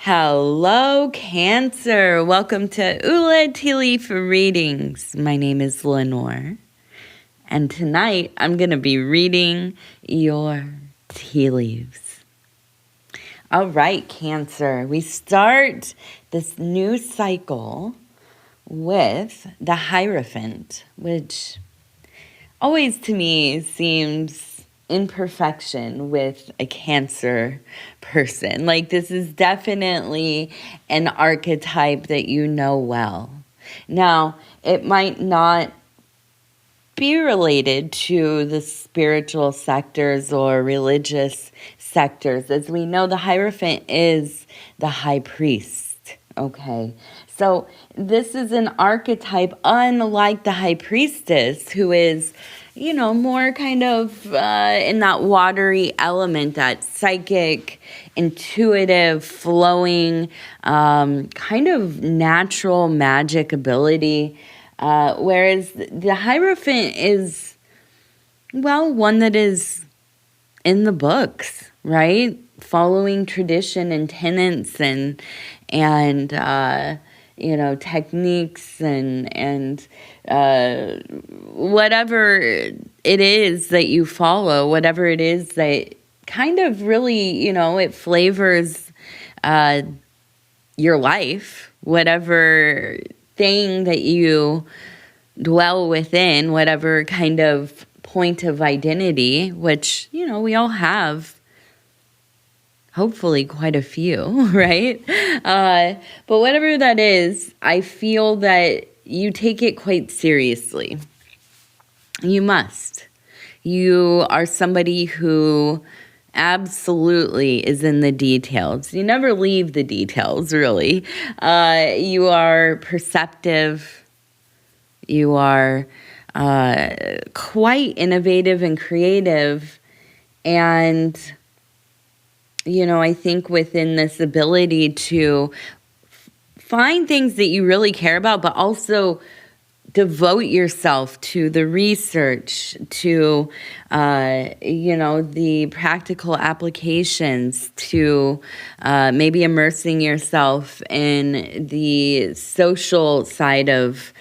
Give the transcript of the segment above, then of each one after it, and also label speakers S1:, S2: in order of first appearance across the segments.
S1: Hello, Cancer. Welcome to Ula Tea Leaf Readings. My name is Lenor, and tonight I'm going to be reading your tea leaves. All right, Cancer. We start this new cycle with the Hierophant, which always to me seems imperfection with a Cancer person. Like, this is definitely an archetype that you know well. Now, it might not be related to the spiritual sectors or religious sectors. As we know, the Hierophant is the high priest, okay? So this is an archetype unlike the high priestess, who is, more kind of in that watery element, that psychic, intuitive, flowing, kind of natural magic ability. Whereas the Hierophant is, one that is in the books, right? Following tradition and tenets and techniques and whatever it is that you follow, whatever it is that kind of really, it flavors your life, whatever thing that you dwell within, whatever kind of point of identity, which, we all have. Hopefully quite a few, right? But whatever that is, I feel that you take it quite seriously. You must. You are somebody who absolutely is in the details. You never leave the details, really. You are perceptive. You are quite innovative and creative. And I think within this ability to find things that you really care about, but also devote yourself to the research, to, the practical applications, to maybe immersing yourself in the social side of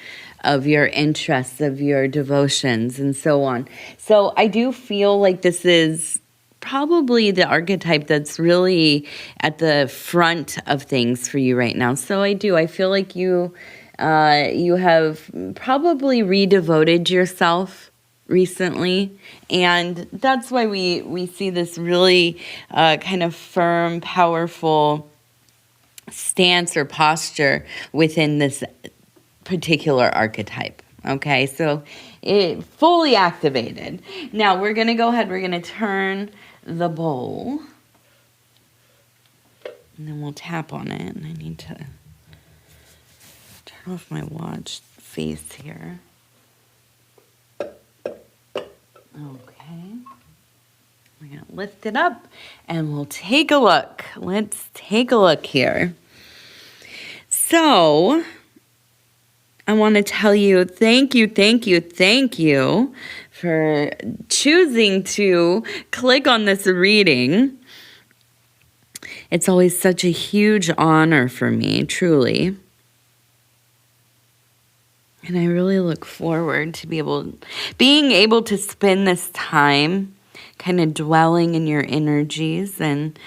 S1: your interests, of your devotions, and so on. So I do feel like this is probably the archetype that's really at the front of things for you right now. So I feel like you have probably redevoted yourself recently, and that's why we see this really kind of firm, powerful stance or posture within this particular archetype. Okay, so it fully activated. Now we're gonna go ahead, we're gonna turn the bowl, and then we'll tap on it. And I need to turn off my watch face here. Okay, we're gonna lift it up and we'll take a look. Let's take a look here. So I want to tell you thank you for choosing to click on this reading. It's always such a huge honor for me, truly. And I really look forward to being able to spend this time kind of dwelling in your energies and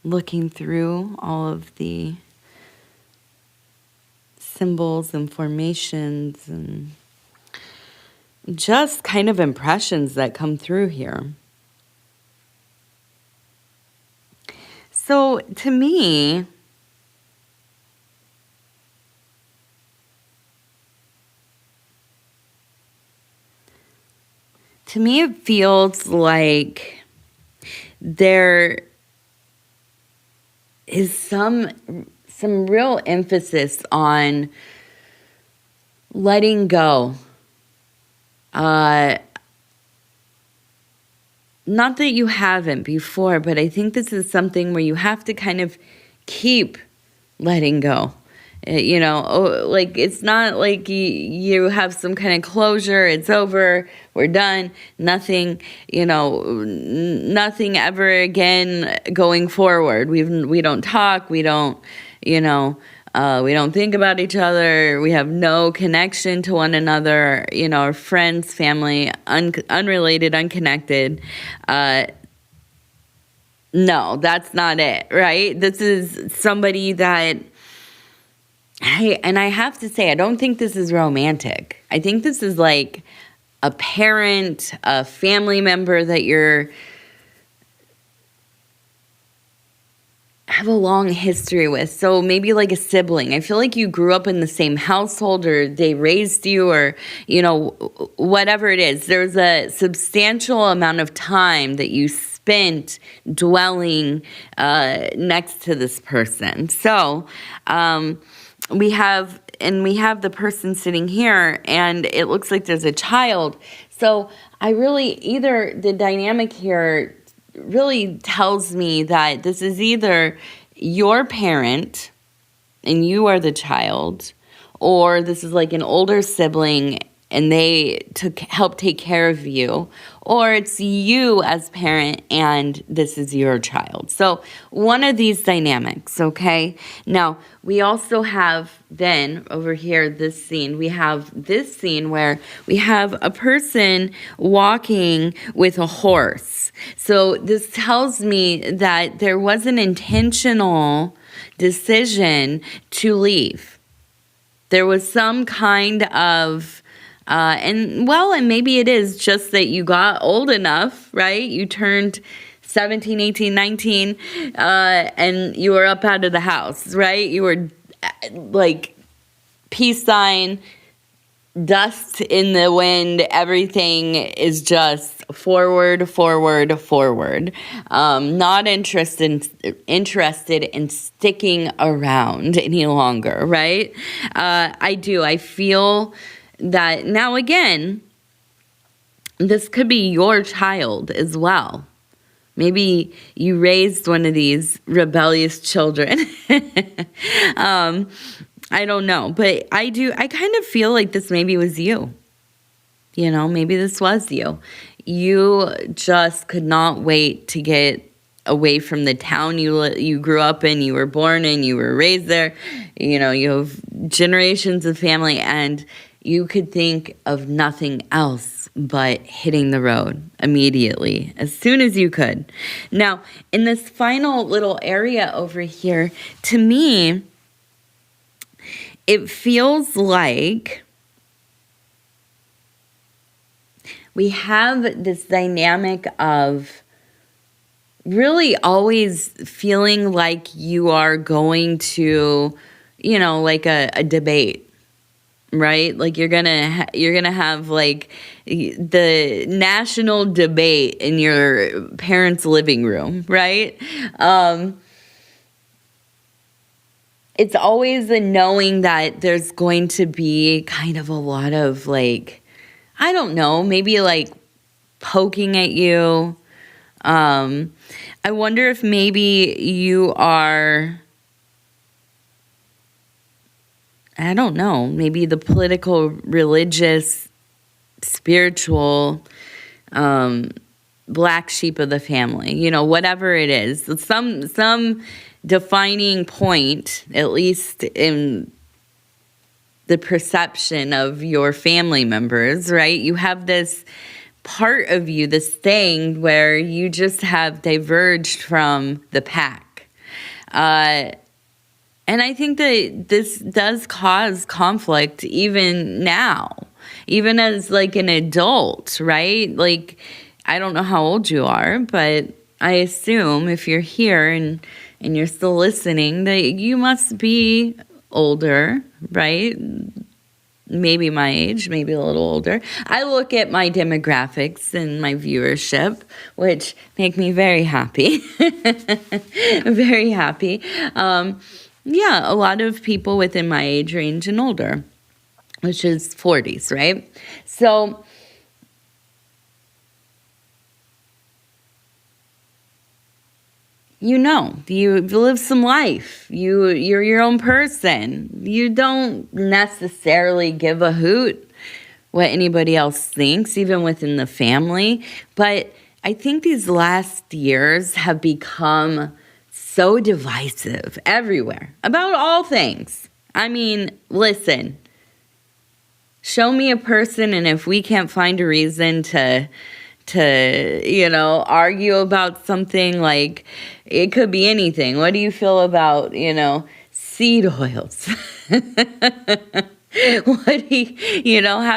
S1: looking through all of the symbols and formations and just kind of impressions that come through here. So to me, it feels like there is some real emphasis on letting go. Not that you haven't before, but I think this is something where you have to kind of keep letting go. Like it's not like you have some kind of closure. It's over. We're done. Nothing, nothing ever again going forward. We don't talk. We don't, we don't think about each other. We have no connection to one another. Our friends, family, unrelated, unconnected. No, that's not it, right? This is somebody that, and I have to say, I don't think this is romantic. I think this is like a parent, a family member that have a long history with. So maybe like a sibling. I feel like you grew up in the same household, or they raised you, or, whatever it is. There's a substantial amount of time that you spent dwelling next to this person. So we have the person sitting here, and it looks like there's a child. So either the dynamic here really tells me that this is either your parent and you are the child, or this is like an older sibling and they help take care of you, or it's you as parent and this is your child. So one of these dynamics, okay? Now, we also have then over here this scene. We have this scene where we have a person walking with a horse. So this tells me that there was an intentional decision to leave. There was some kind of and maybe it is just that you got old enough, right? You turned 17, 18, 19, and you were up out of the house, right? You were like peace sign, dust in the wind, everything is just forward, forward, forward. Not interested in sticking around any longer, right? I feel that now again, this could be your child as well. Maybe you raised one of these rebellious children. I don't know, but I kind of feel like this maybe was you. Maybe this was you. You just could not wait to get away from the town you grew up in, you were born in, you were raised there. You have generations of family, and you could think of nothing else but hitting the road immediately, as soon as you could. Now, in this final little area over here, to me, it feels like we have this dynamic of really always feeling like you are going to, like a debate. Right? Like you're gonna have like the national debate in your parents' living room, right? It's always the knowing that there's going to be kind of a lot of like, I don't know, maybe like poking at you. I wonder if maybe you are, I don't know, maybe the political, religious, spiritual, black sheep of the family, whatever it is. Some defining point, at least in the perception of your family members, right? You have this part of you, this thing where you just have diverged from the pack. And I think that this does cause conflict even now, even as like an adult, right? Like, I don't know how old you are, but I assume if you're here and you're still listening, that you must be older, right? Maybe my age, maybe a little older. I look at my demographics and my viewership, which make me very happy. Very happy. Yeah, a lot of people within my age range and older, which is 40s, right? So you live some life. You're your own person. You don't necessarily give a hoot what anybody else thinks, even within the family. But I think these last years have become so divisive everywhere about all things. I mean, listen, show me a person, and if we can't find a reason to argue about something, like it could be anything. What do you feel about, seed oils? How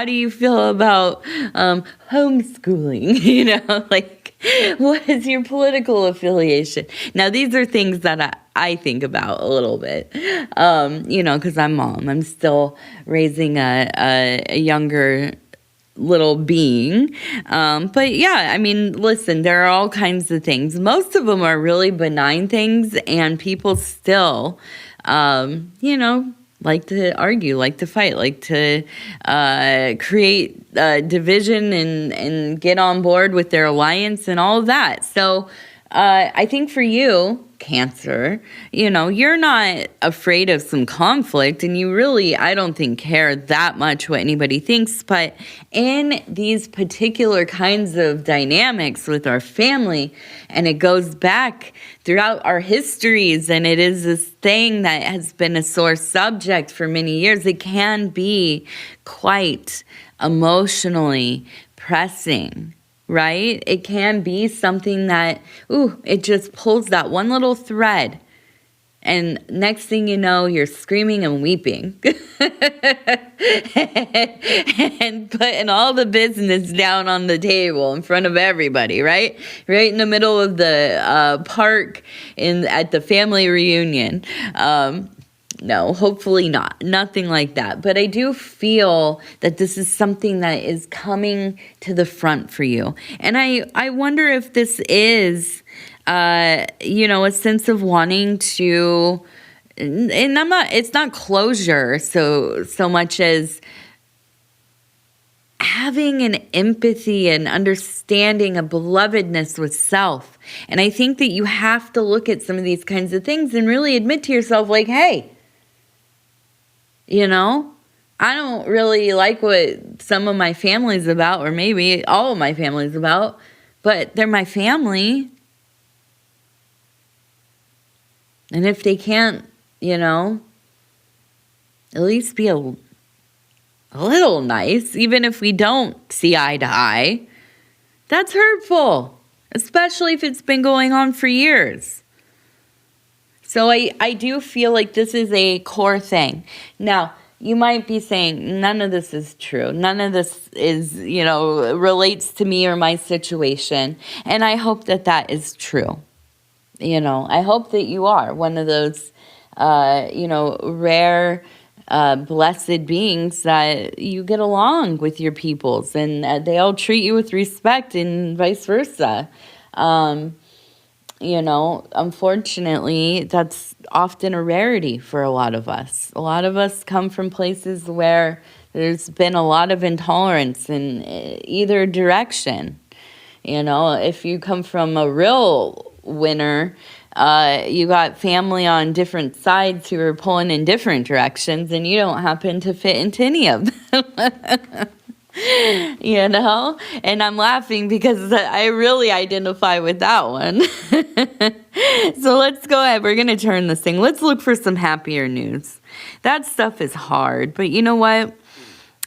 S1: do you feel about homeschooling? What is your political affiliation? Now, these are things that I think about a little bit, because I'm mom. I'm still raising a younger little being. But yeah, I mean, listen, there are all kinds of things. Most of them are really benign things, and people still, like to argue, like to fight, like to create division and get on board with their alliance and all of that. So I think for you, Cancer, you're not afraid of some conflict, and you really, I don't think, care that much what anybody thinks. But in these particular kinds of dynamics with our family, and it goes back throughout our histories, and it is this thing that has been a sore subject for many years, it can be quite emotionally pressing. Right? It can be something that, it just pulls that one little thread. And next thing you know, you're screaming and weeping. And putting all the business down on the table in front of everybody, right? Right in the middle of the park at the family reunion. No, hopefully not. Nothing like that. But I do feel that this is something that is coming to the front for you. And I wonder if this is, a sense of wanting to, and it's not closure so much as having an empathy and understanding, a belovedness with self. And I think that you have to look at some of these kinds of things and really admit to yourself, like, hey, I don't really like what some of my family's about, or maybe all of my family's about, but they're my family. And if they can't, at least be a little nice, even if we don't see eye to eye, that's hurtful, especially if it's been going on for years. So I do feel like this is a core thing. Now, you might be saying, none of this is true. None of this is, relates to me or my situation. And I hope that is true. I hope that you are one of those, rare, blessed beings that you get along with your peoples, and they all treat you with respect, and vice versa. Unfortunately, that's often a rarity for a lot of us. A lot of us come from places where there's been a lot of intolerance in either direction. If you come from a real winner, you got family on different sides who are pulling in different directions, and you don't happen to fit into any of them. And I'm laughing because I really identify with that one. So let's go ahead. We're going to turn this thing. Let's look for some happier news. That stuff is hard, but you know what?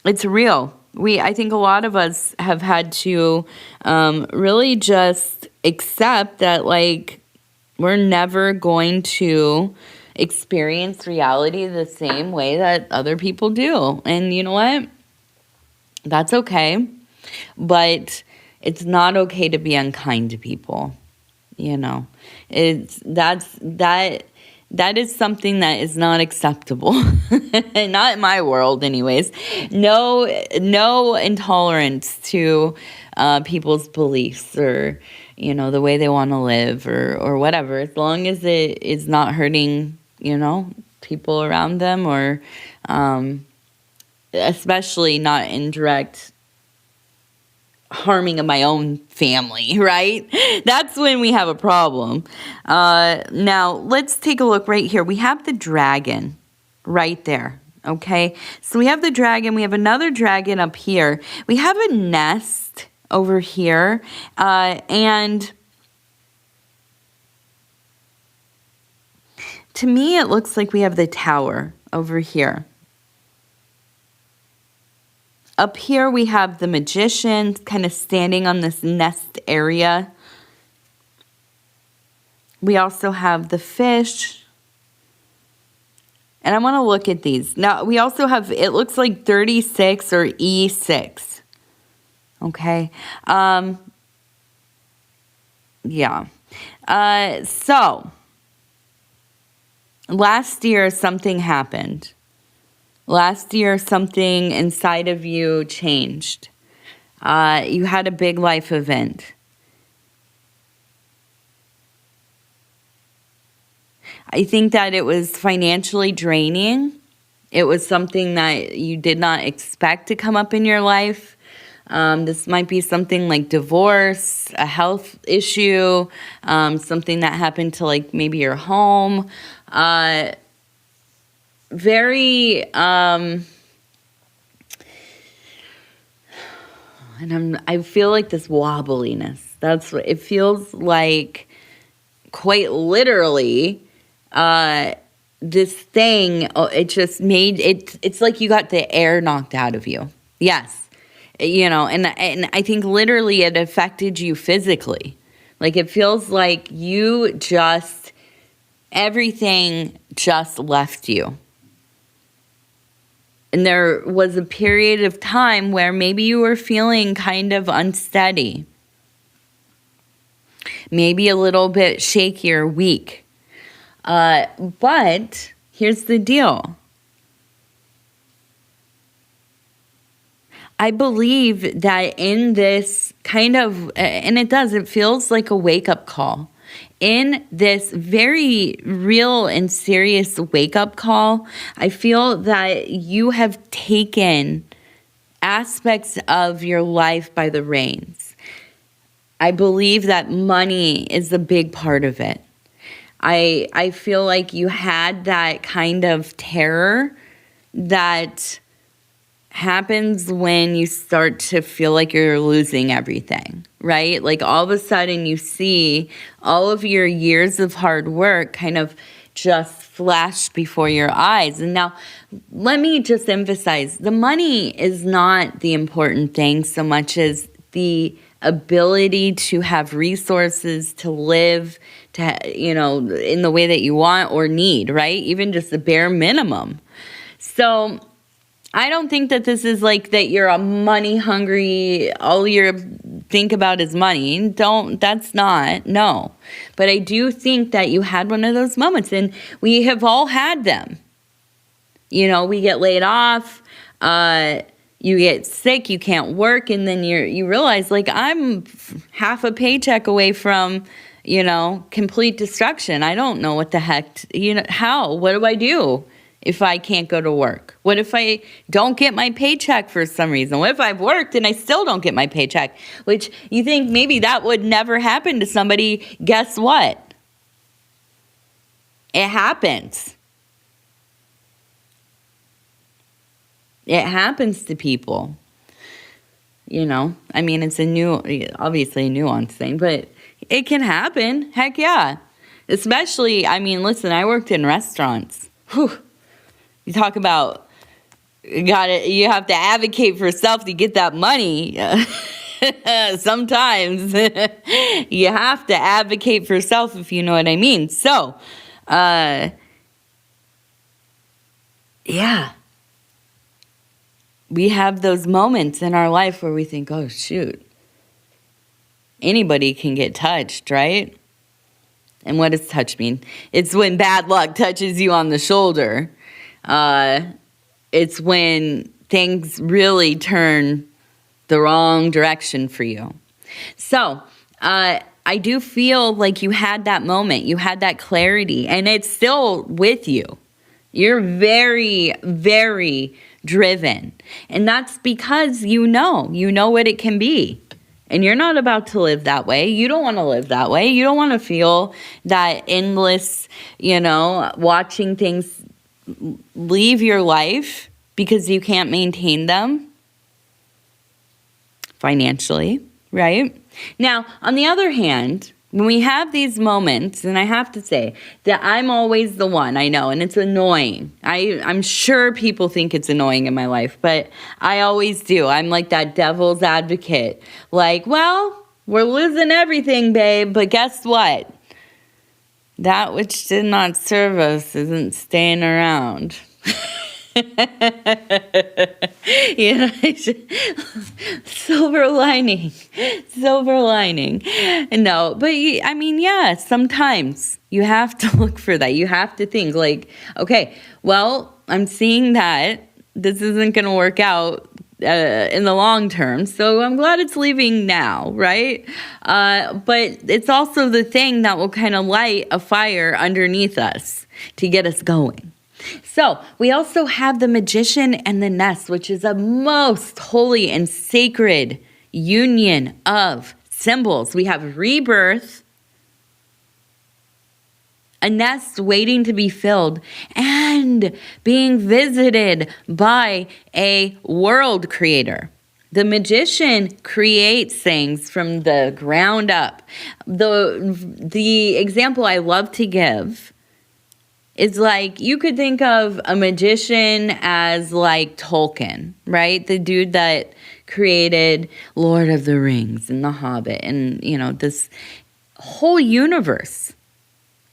S1: It's real. I think a lot of us have had to really just accept that, we're never going to experience reality the same way that other people do. And you know what? That's okay, but it's not okay to be unkind to people. That is something that is not acceptable. Not in my world, anyways. No intolerance to people's beliefs or the way they want to live or whatever, as long as it is not hurting people around them, or especially not in direct harming of my own family, right? That's when we have a problem. Now, let's take a look right here. We have the dragon right there, okay? So we have the dragon. We have another dragon up here. We have a nest over here. And to me, it looks like we have the tower over here. Up here, we have the magician kind of standing on this nest area. We also have the fish. And I want to look at these. Now, we also have, it looks like 36 or E6. Okay. Yeah. So, last year, something happened. Last year, something inside of you changed. You had a big life event. I think that it was financially draining. It was something that you did not expect to come up in your life. This might be something like divorce, a health issue, something that happened to like maybe your home. Very, and I feel like this wobbliness. That's what it feels like. Quite literally, this thing. It just made it. It's like you got the air knocked out of you. Yes, you know, and I think literally it affected you physically. Like it feels like you just everything just left you. And there was a period of time where maybe you were feeling kind of unsteady. Maybe a little bit shaky or weak. But here's the deal. I believe that in this kind of, and it feels like a wake-up call. In this very real and serious wake-up call, I feel that you have taken aspects of your life by the reins. I believe that money is a big part of it. I feel like you had that kind of terror that happens when you start to feel like you're losing everything, right? Like all of a sudden you see all of your years of hard work kind of just flash before your eyes. And now let me just emphasize, the money is not the important thing so much as the ability to have resources to live, to, you know, in the way that you want or need, right? Even just the bare minimum. So I don't think that this is like that you're a money hungry, all you think about is money. That's not, no. But I do think that you had one of those moments, and we have all had them. You know, we get laid off, you get sick, you can't work, and then you realize, like, I'm half a paycheck away from, you know, complete destruction. I don't know what the heck, you know, how? What do I do if I can't go to work? What if I don't get my paycheck for some reason? What if I've worked and I still don't get my paycheck? Which you think maybe that would never happen to somebody. Guess what? It happens. It happens to people. You know, I mean, it's obviously a nuanced thing, but it can happen. Heck yeah. Especially, I mean, listen, I worked in restaurants. Whew. You talk about you have to advocate for yourself to get that money. Sometimes you have to advocate for yourself, if you know what I mean. So, yeah. We have those moments in our life where we think, oh, shoot. Anybody can get touched, right? And what does touch mean? It's when bad luck touches you on the shoulder. It's when things really turn the wrong direction for you. So, I do feel like you had that moment. You had that clarity. And it's still with you. You're very, very driven. And that's because you know what it can be. And you're not about to live that way. You don't want to live that way. You don't want to feel that endless, watching things leave your life because you can't maintain them financially, right? Now, on the other hand, when we have these moments, and I have to say that I'm always the one, I know, and it's annoying. I'm sure people think it's annoying in my life, but I always do. I'm like that devil's advocate. Like, well, we're losing everything, babe, but guess what? That which did not serve us isn't staying around. Silver lining. No, but sometimes you have to look for that. You have to think like, okay, well, I'm seeing that this isn't going to work out in the long term, so I'm glad it's leaving now, right? But it's also the thing that will kind of light a fire underneath us to get us going. So we also have the Magician and the Nest, which is a most holy and sacred union of symbols. We have rebirth, a nest waiting to be filled, and being visited by a world creator. The magician creates things from the ground up. The example I love to give is like, you could think of a magician as like Tolkien, right? The dude that created Lord of the Rings and The Hobbit and, this whole universe.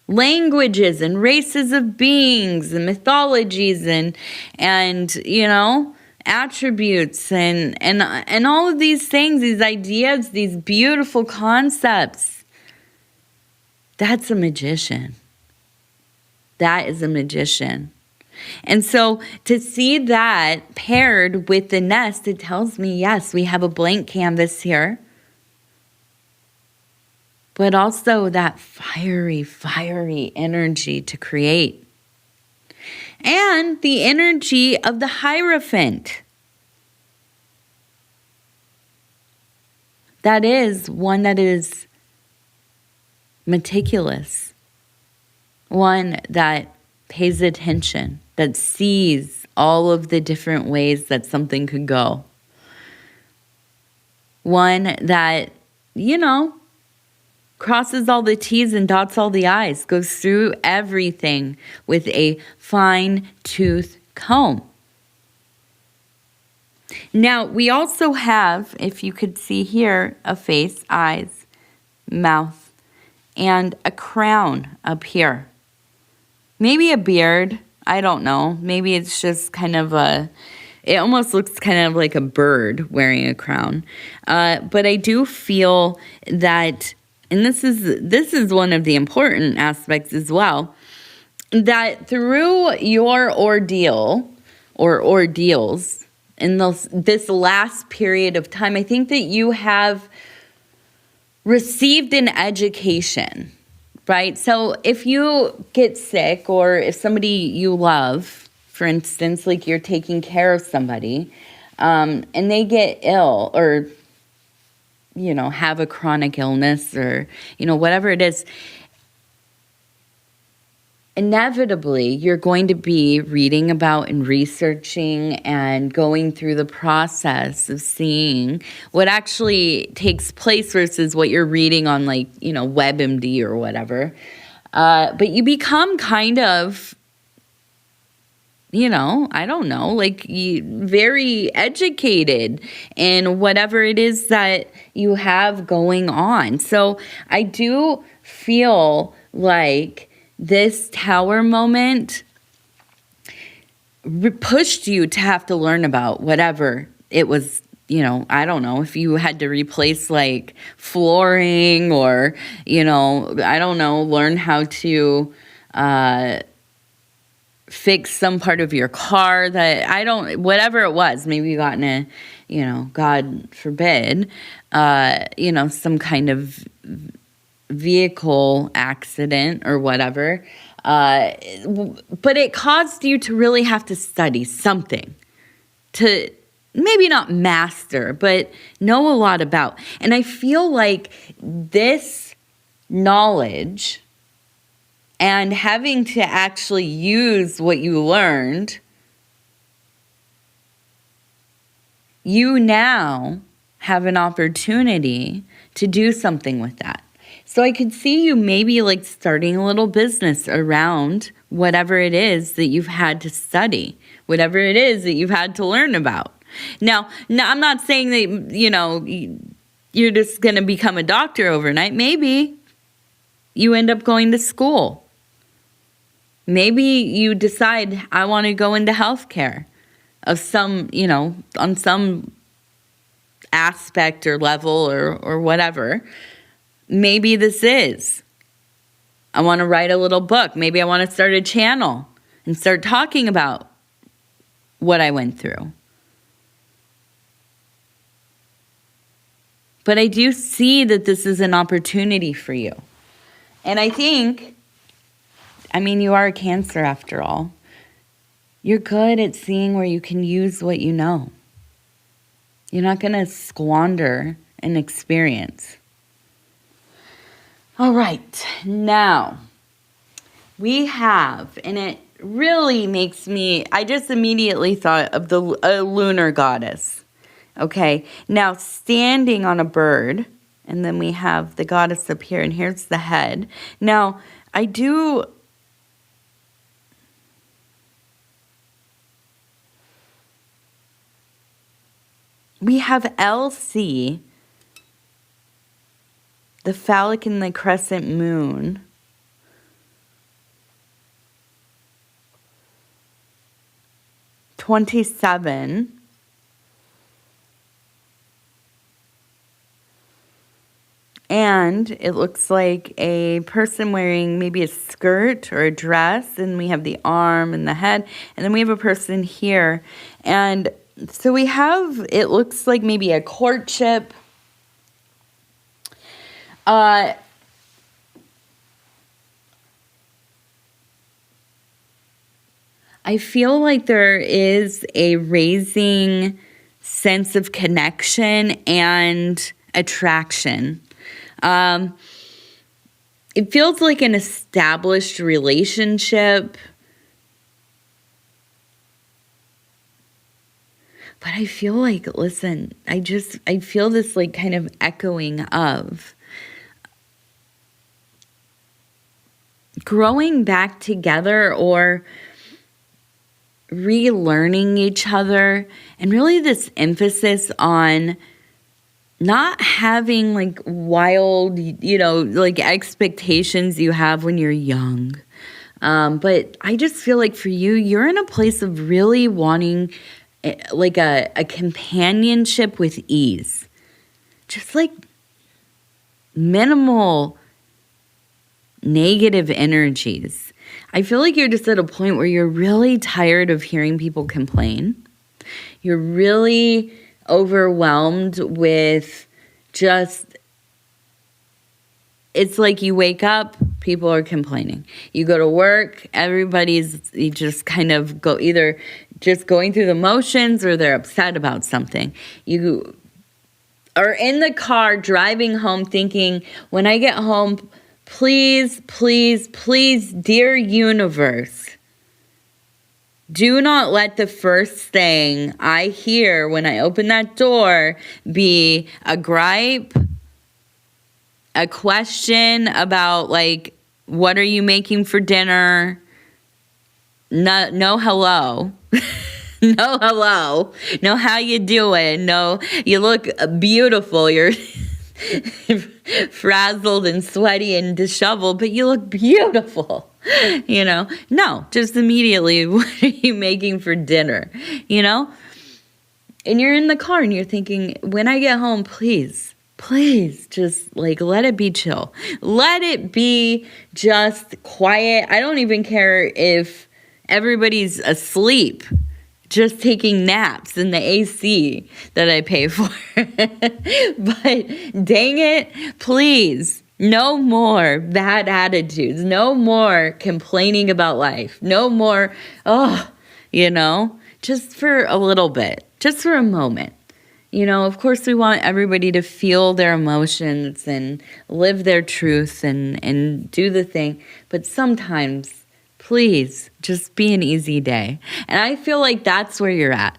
S1: Languages and races of beings and mythologies and attributes and all of these things, these ideas, these beautiful concepts. That's a magician. That is a magician. And so to see that paired with the nest, it tells me, yes, we have a blank canvas here, but also that fiery energy to create. And the energy of the Hierophant. That is one that is meticulous. One that pays attention, that sees all of the different ways that something could go. One that, crosses all the T's and dots all the I's, goes through everything with a fine-tooth comb. Now, we also have, if you could see here, a face, eyes, mouth, and a crown up here. Maybe a beard, I don't know. Maybe it's just kind of it almost looks kind of like a bird wearing a crown. But I do feel that, and this is one of the important aspects as well, that through your ordeal or ordeals in this last period of time, I think that you have received an education. Right? So if you get sick, or if somebody you love, for instance, like you're taking care of somebody, and they get ill or, have a chronic illness or, whatever it is, inevitably you're going to be reading about and researching and going through the process of seeing what actually takes place versus what you're reading on WebMD or whatever. But you become kind of, I don't know, very educated in whatever it is that you have going on. So I do feel like this tower moment pushed you to have to learn about whatever it was, I don't know, if you had to replace flooring or, I don't know, learn how to fix some part of your car whatever it was, maybe you got in a, God forbid, some kind of vehicle accident or whatever, but it caused you to really have to study something to maybe not master, but know a lot about. And I feel like this knowledge and having to actually use what you learned, you now have an opportunity to do something with that. So I could see you maybe like starting a little business around whatever it is that you've had to study, whatever it is that you've had to learn about. Now, I'm not saying that, you're just going to become a doctor overnight. Maybe you end up going to school. Maybe you decide, I want to go into healthcare of some, on some aspect or level or whatever. Maybe this is. I want to write a little book. Maybe I want to start a channel and start talking about what I went through. But I do see that this is an opportunity for you. And I think, you are a Cancer after all. You're good at seeing where you can use what you know. You're not going to squander an experience. All right, now we have, and it really makes me, I just immediately thought of the lunar goddess. Okay, now standing on a bird, and then we have the goddess up here, and here's the head. Now, we have LC, the phallic and the crescent moon. (27). And it looks like a person wearing maybe a skirt or a dress. And we have the arm and the head. And then we have a person here. And so we have, it looks like maybe a courtship. I feel like there is a raising sense of connection and attraction. It feels like an established relationship. But I feel like, listen, I feel this like kind of echoing of growing back together or relearning each other, and really this emphasis on not having like wild, like expectations you have when you're young. But I just feel like for you, you're in a place of really wanting like a companionship with ease. Just like minimal negative energies. I feel like you're just at a point where you're really tired of hearing people complain. You're really overwhelmed with it's like you wake up, people are complaining. You go to work, you just kind of go either just going through the motions or they're upset about something. You are in the car driving home thinking, when I get home, please, please, please, dear universe, do not let the first thing I hear when I open that door be a gripe, a question about like, what are you making for dinner? No hello. No hello. No how you doing. No, you look beautiful. You're frazzled and sweaty and disheveled, but you look beautiful. No, just immediately, what are you making for dinner? And you're in the car and you're thinking, when I get home, please, just like let it be chill. Let it be just quiet. I don't even care if everybody's asleep, just taking naps in the AC that I pay for. But dang it, please, no more bad attitudes. No more complaining about life. No more, just for a little bit. just for a moment. Of course we want everybody to feel their emotions and live their truth and do the thing. But sometimes, please, just be an easy day. And I feel like that's where you're at.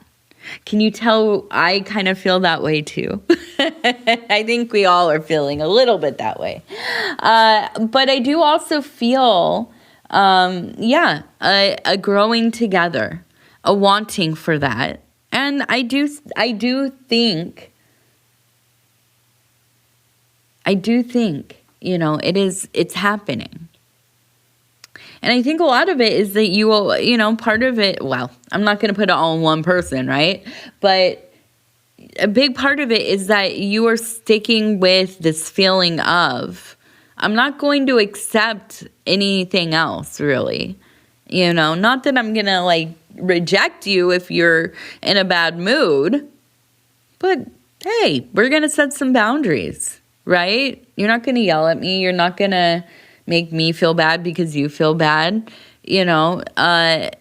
S1: Can you tell I kind of feel that way too? I think we all are feeling a little bit that way. But I do also feel, a growing together, a wanting for that. And I do think, it's happening. And I think a lot of it is that you will, part of it, well, I'm not going to put it all on one person, right? But a big part of it is that you are sticking with this feeling of, I'm not going to accept anything else, really. Not that I'm going to, reject you if you're in a bad mood, but hey, we're going to set some boundaries, right? You're not going to yell at me. You're not going to make me feel bad because you feel bad, and I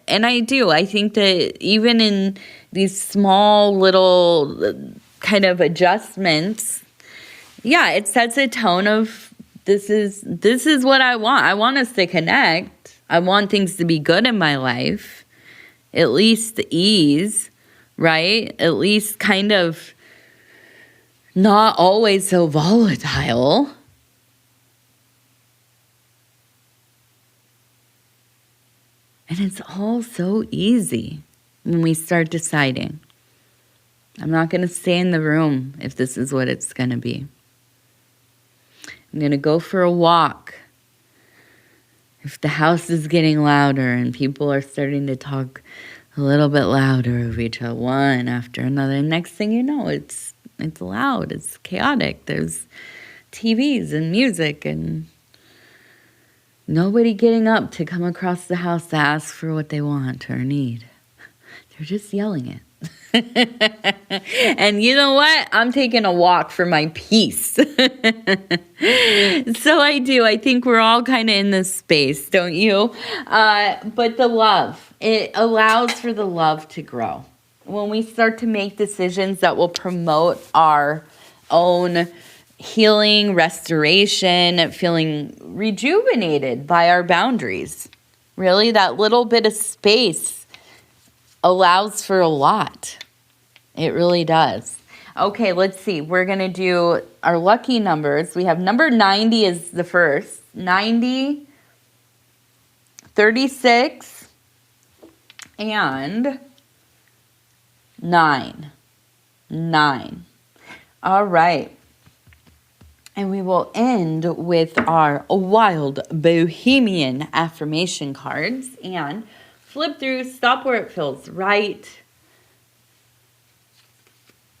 S1: think that even in these small little kind of adjustments, it sets a tone of this is what I want. I want us to connect. I want things to be good in my life. At least ease, right? At least kind of not always so volatile. And it's all so easy when we start deciding. I'm not going to stay in the room if this is what it's going to be. I'm going to go for a walk. If the house is getting louder and people are starting to talk a little bit louder of each other, one after another, next thing you know, it's loud, it's chaotic. There's TVs and music and nobody getting up to come across the house to ask for what they want or need. They're just yelling it. And you know what? I'm taking a walk for my peace. So I think we're all kind of in this space, don't you? But the love, it allows for the love to grow. When we start to make decisions that will promote our own healing, restoration, feeling rejuvenated by our boundaries. Really, that little bit of space allows for a lot. It really does. Okay, let's see. We're going to do our lucky numbers. We have number 90 is the first. 90, 36, and 9. 9. All right. And we will end with our wild bohemian affirmation cards and flip through, stop where it feels right.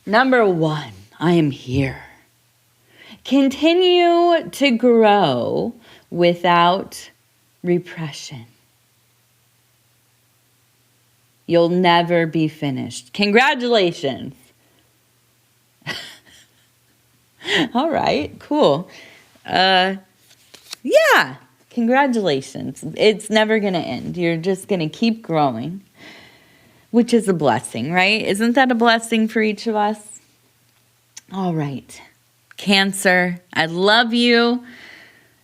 S1: Number 1, I am here. Continue to grow without repression. You'll never be finished. Congratulations. All right, cool. Yeah, congratulations. It's never going to end. You're just going to keep growing, which is a blessing, right? Isn't that a blessing for each of us? All right. Cancer, I love you.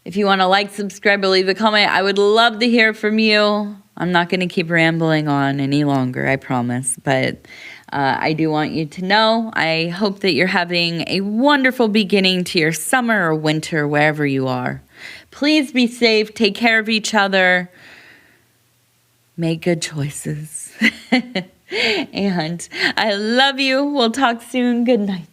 S1: If you want to like, subscribe, or leave a comment, I would love to hear from you. I'm not going to keep rambling on any longer, I promise. But I do want you to know, I hope that you're having a wonderful beginning to your summer or winter, wherever you are. Please be safe. Take care of each other. Make good choices. And I love you. We'll talk soon. Good night.